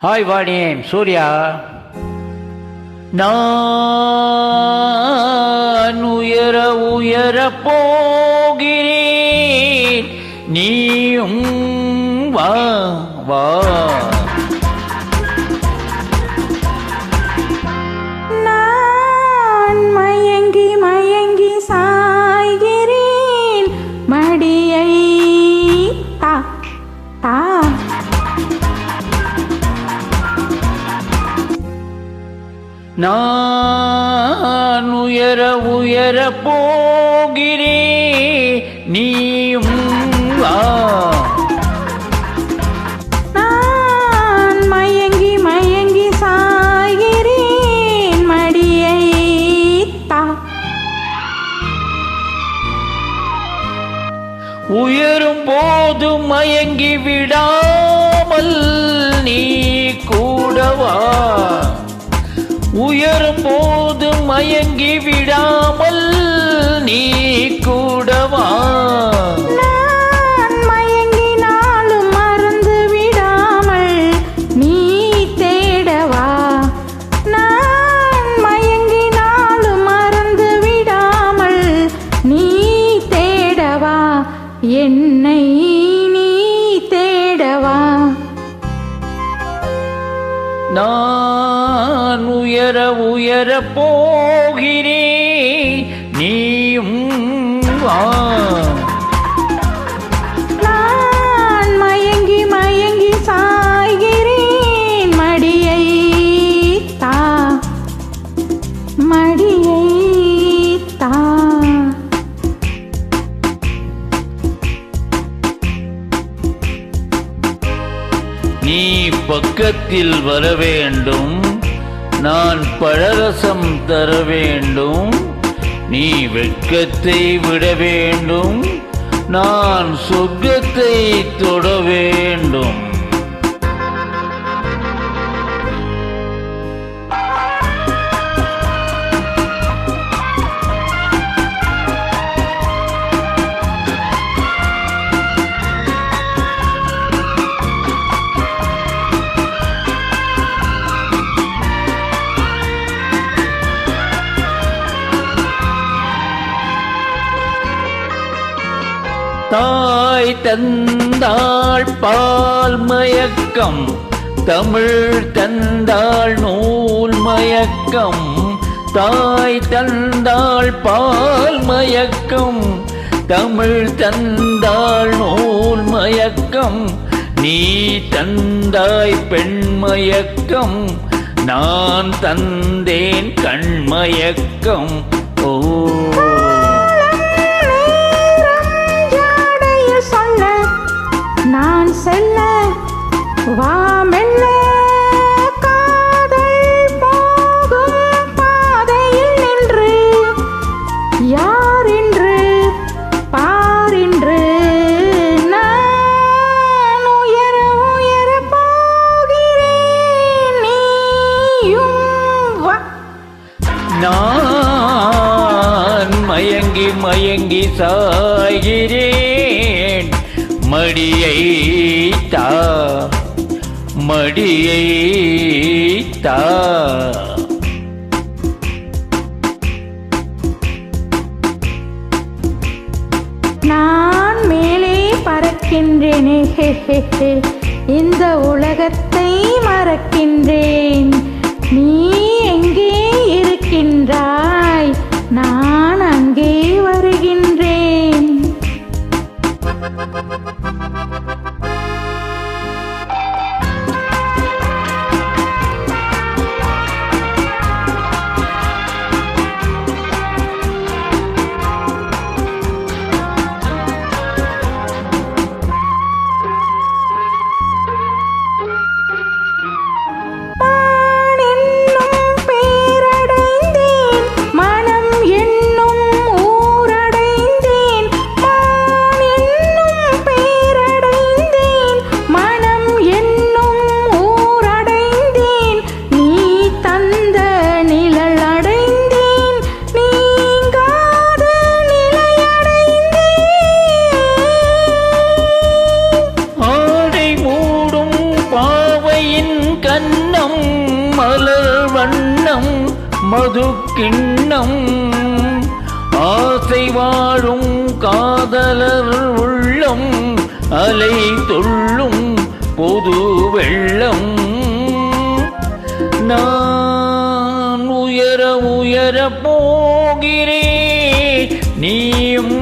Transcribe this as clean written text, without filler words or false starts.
Hi Vani Surya. நான் உயர உயர போகிறேன், நீயும் வா வா. நான் மயங்கி மயங்கி சாய்கிறேன், மடியை தா தா. நான் உயர உயர போகிறேன், நீயும் வா. நான் மயங்கி மயங்கி சாய்கிறேன், மடியை தா. உயரும் போது மயங்கி விடாமல் நீ கூடவா. உயரும் போது மயங்கி விடாமல் நீ கூடவா. நான் மயங்கினாலும் மறந்து விடாமல் நீ தேடவா. நான் மயங்கினாலும் மறந்து விடாமல் நீ தேடவா. என்னை நீ தேடவா. நான் உயர உயர போகிறேன், நீயும் வா. நான் மயங்கி மயங்கி சாய்கிறேன், மடியை தா மடியை தா. நீ பக்கத்தில் வர வேண்டும், நான் பழரசம் தர வேண்டும். நீ வெட்கத்தை விட வேண்டும், நான் சொர்க்கத்தை தொட வேண்டும். தாய் தந்தாள் பால் மயக்கம், தமிழ் தந்தாள் நூல் மயக்கம். தாய் தந்தாள் பால் மயக்கம், தமிழ் தந்தாள் நூல் மயக்கம். நீ தந்தாய் பெண் மயக்கம், நான் தந்தேன் கண்மயக்கம். ஓ நான் செல்ல வா மெல்ல, காதல் போகும் பாதையில் நின்று யார் என்று பாரின்று. நான் உயர உயர போகிறேன், நீயும் வா. நான் மயங்கி மயங்கி சாய்கிறேன், மடியை தா மடியை தா. நான் மேலே பறக்கின்றேனே, இந்த உலகத்தை மறக்கின்றேன். நீ எங்கே இருக்கின்றாய், நான் அங்கே வருகின்றேன். அன்னம் மலர் வண்ணம் மது கிண்ணம் ஆசை வாழும் காதலர் உள்ளம் அலை துள்ளும் பொது வெள்ளம் நான் உயர உயர போகிறேன் நீயும்